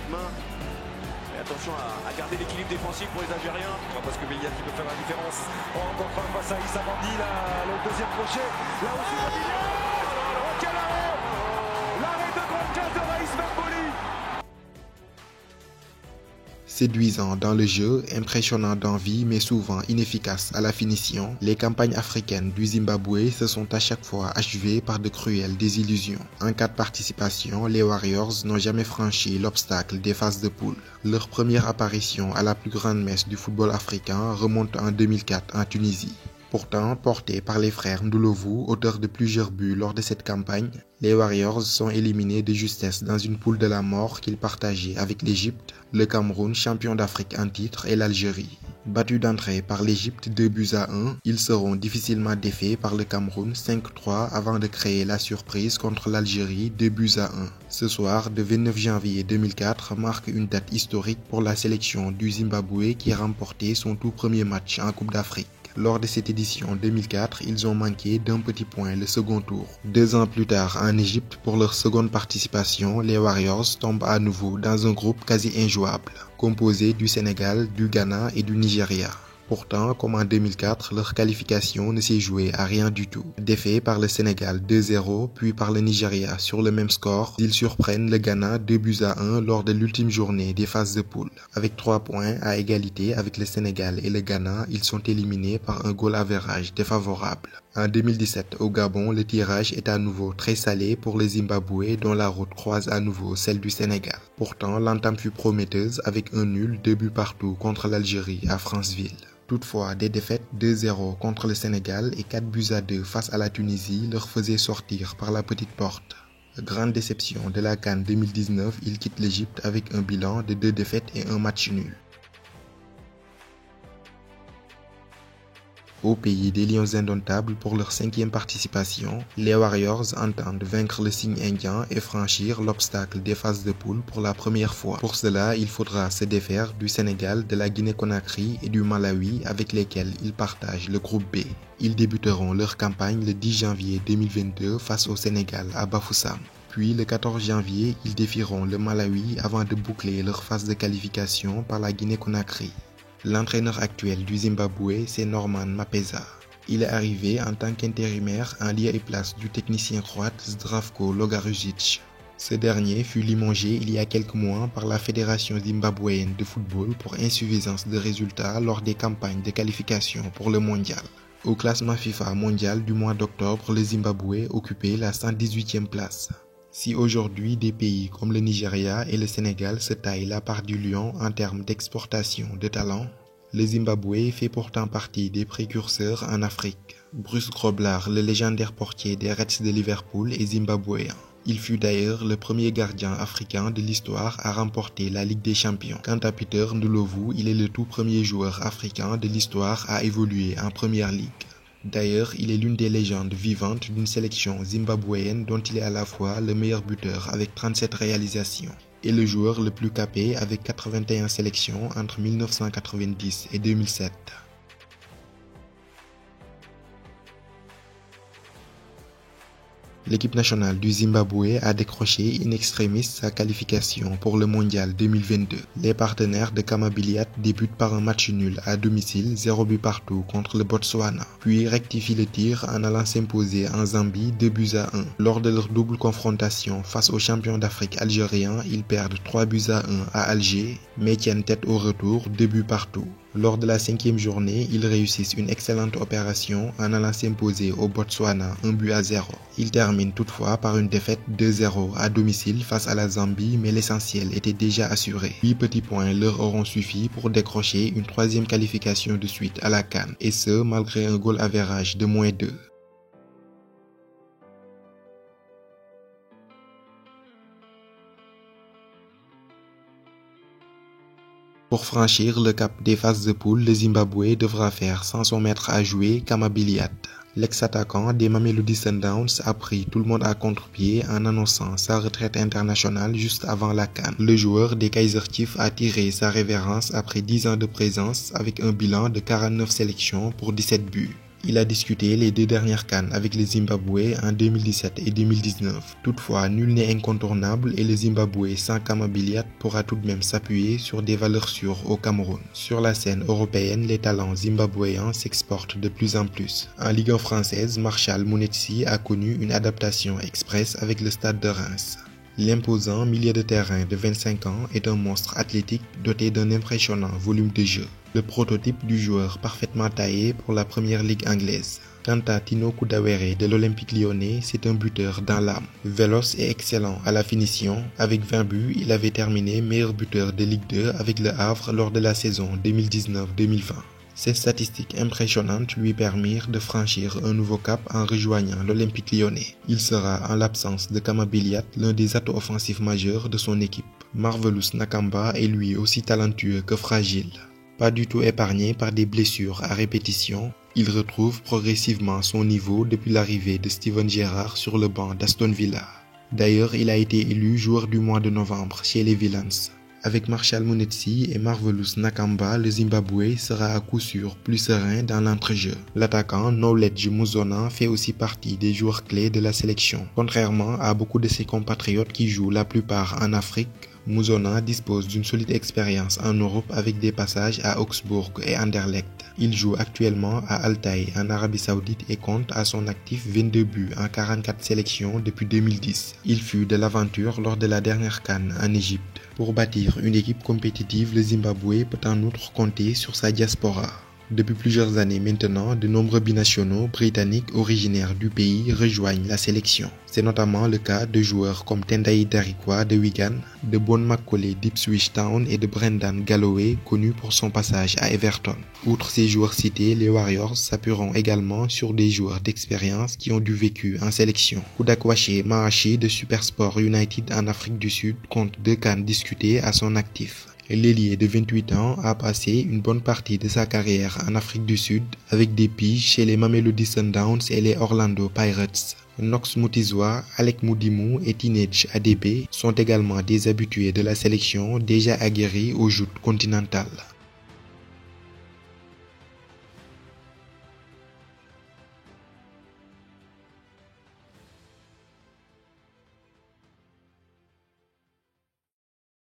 main. Et attention à garder l'équilibre défensif pour les Algériens. Parce que Béliat qui peut faire la différence. Encore face à Issa Bandi, le deuxième crochet. Là aussi, oh, quel arrêt! L'arrêt de grande classe de Raïs Verboli. Séduisant dans le jeu, impressionnant d'envie mais souvent inefficace à la finition, les campagnes africaines du Zimbabwe se sont à chaque fois achevées par de cruelles désillusions. En cas de participation, les Warriors n'ont jamais franchi l'obstacle des phases de poule. Leur première apparition à la plus grande messe du football africain remonte en 2004 en Tunisie. Pourtant, portés par les frères Ndoulovou, auteurs de plusieurs buts lors de cette campagne, les Warriors sont éliminés de justesse dans une poule de la mort qu'ils partageaient avec l'Égypte, le Cameroun, champion d'Afrique en titre, et l'Algérie. Battus d'entrée par l'Égypte 2-1, ils seront difficilement défaits par le Cameroun 5-3 avant de créer la surprise contre l'Algérie 2-1. Ce soir, le 29 janvier 2004, marque une date historique pour la sélection du Zimbabwe qui a remporté son tout premier match en Coupe d'Afrique. Lors de cette édition 2004, ils ont manqué d'un petit point le second tour. 2 ans plus tard, en Égypte, pour leur seconde participation, les Warriors tombent à nouveau dans un groupe quasi injouable, composé du Sénégal, du Ghana et du Nigeria. Pourtant, comme en 2004, leur qualification ne s'est jouée à rien du tout. Défaits par le Sénégal 2-0, puis par le Nigeria sur le même score, ils surprennent le Ghana 2-1 lors de l'ultime journée des phases de poule. Avec 3 points à égalité avec le Sénégal et le Ghana, ils sont éliminés par un goal average défavorable. En 2017, au Gabon, le tirage est à nouveau très salé pour les Zimbabwe dont la route croise à nouveau celle du Sénégal. Pourtant, l'entame fut prometteuse avec un nul 2 buts partout contre l'Algérie à Franceville. Toutefois, des défaites 2-0 contre le Sénégal et 4-2 face à la Tunisie leur faisaient sortir par la petite porte. Grande déception de la CAN 2019, ils quittent l'Égypte avec un bilan de 2 défaites et un match nul. Au pays des Lions indomptables pour leur 5e participation, les Warriors entendent vaincre le signe indien et franchir l'obstacle des phases de poule pour la première fois. Pour cela, il faudra se défaire du Sénégal, de la Guinée-Conakry et du Malawi avec lesquels ils partagent le groupe B. Ils débuteront leur campagne le 10 janvier 2022 face au Sénégal à Bafoussam. Puis le 14 janvier, ils défieront le Malawi avant de boucler leur phase de qualification par la Guinée-Conakry. L'entraîneur actuel du Zimbabwe, c'est Norman Mapeza. Il est arrivé en tant qu'intérimaire en lieu et place du technicien croate Zdravko Logarušić. Ce dernier fut limogé il y a quelques mois par la Fédération zimbabwéenne de football pour insuffisance de résultats lors des campagnes de qualification pour le mondial. Au classement FIFA mondial du mois d'octobre, le Zimbabwe occupait la 118e place. Si aujourd'hui des pays comme le Nigeria et le Sénégal se taillent la part du lion en termes d'exportation de talent, le Zimbabwe fait pourtant partie des précurseurs en Afrique. Bruce Grobbelaar, le légendaire portier des Reds de Liverpool, est zimbabwéen. Il fut d'ailleurs le premier gardien africain de l'histoire à remporter la Ligue des Champions. Quant à Peter Ndoulovou, il est le tout premier joueur africain de l'histoire à évoluer en Première Ligue. D'ailleurs, il est l'une des légendes vivantes d'une sélection zimbabwéenne dont il est à la fois le meilleur buteur avec 37 réalisations et le joueur le plus capé avec 81 sélections entre 1990 et 2007. L'équipe nationale du Zimbabwe a décroché in extremis sa qualification pour le mondial 2022. Les partenaires de Kamabiliat débutent par un match nul à domicile, 0 but partout contre le Botswana, puis rectifient le tir en allant s'imposer en Zambie 2-1. Lors de leur double confrontation face aux champions d'Afrique algériens, ils perdent 3-1 à Alger, mais tiennent tête au retour 2 buts partout. Lors de la 5e journée, ils réussissent une excellente opération en allant s'imposer au Botswana 1-0. Ils terminent toutefois par une défaite 2-0 à domicile face à la Zambie, mais l'essentiel était déjà assuré. 8 petits points leur auront suffi pour décrocher une 3e qualification de suite à la CAN, et ce malgré un goal average de -2. Pour franchir le cap des phases de poule, le Zimbabwe devra faire sans son maître à jouer, Kamabiliat. L'ex-attaquant des Mamelodi Sundowns a pris tout le monde à contre-pied en annonçant sa retraite internationale juste avant la CAN. Le joueur des Kaizer Chiefs a tiré sa révérence après 10 ans de présence avec un bilan de 49 sélections pour 17 buts. Il a disputé les 2 dernières CAN avec le Zimbabwe en 2017 et 2019. Toutefois, nul n'est incontournable et le Zimbabwe sans Kama Billiat pourra tout de même s'appuyer sur des valeurs sûres au Cameroun. Sur la scène européenne, les talents zimbabwéens s'exportent de plus en plus. En Ligue 1 française, Marshall Mounetsi a connu une adaptation express avec le Stade de Reims. L'imposant milieu de terrain de 25 ans est un monstre athlétique doté d'un impressionnant volume de jeu, le prototype du joueur parfaitement taillé pour la première ligue anglaise. Quant à Tino Koudawere de l'Olympique lyonnais, c'est un buteur dans l'âme. Véloce et excellent à la finition, avec 20 buts, il avait terminé meilleur buteur de Ligue 2 avec le Havre lors de la saison 2019-2020. Ces statistiques impressionnantes lui permirent de franchir un nouveau cap en rejoignant l'Olympique lyonnais. Il sera, en l'absence de Kama Billiat, l'un des atouts offensifs majeurs de son équipe. Marvelous Nakamba est lui aussi talentueux que fragile. Pas du tout épargné par des blessures à répétition, il retrouve progressivement son niveau depuis l'arrivée de Steven Gerrard sur le banc d'Aston Villa. D'ailleurs, il a été élu joueur du mois de novembre chez les Villains. Avec Marshall Mounetsi et Marvelous Nakamba, le Zimbabwe sera à coup sûr plus serein dans l'entrejeu. L'attaquant Knowledge Muzona fait aussi partie des joueurs clés de la sélection. Contrairement à beaucoup de ses compatriotes qui jouent la plupart en Afrique, Muzona dispose d'une solide expérience en Europe avec des passages à Augsbourg et Anderlecht. Il joue actuellement à Altay en Arabie Saoudite et compte à son actif 22 buts en 44 sélections depuis 2010. Il fut de l'aventure lors de la dernière CAN en Égypte. Pour bâtir une équipe compétitive, le Zimbabwe peut en outre compter sur sa diaspora. Depuis plusieurs années maintenant, de nombreux binationaux britanniques originaires du pays rejoignent la sélection. C'est notamment le cas de joueurs comme Tendai Darikwa de Wigan, de Bon Macaulay d'Ipswich Town et de Brendan Galloway, connu pour son passage à Everton. Outre ces joueurs cités, les Warriors s'appuieront également sur des joueurs d'expérience qui ont du vécu en sélection. Kudakwache Maashi de Supersport United en Afrique du Sud compte 2 CAN discutés à son actif. L'ailier de 28 ans a passé une bonne partie de sa carrière en Afrique du Sud avec des piges chez les Mamelodi Sundowns et les Orlando Pirates. Knox Mutizwa, Alec Mudimu et Teenage ADB sont également des habitués de la sélection déjà aguerris au joutes continental.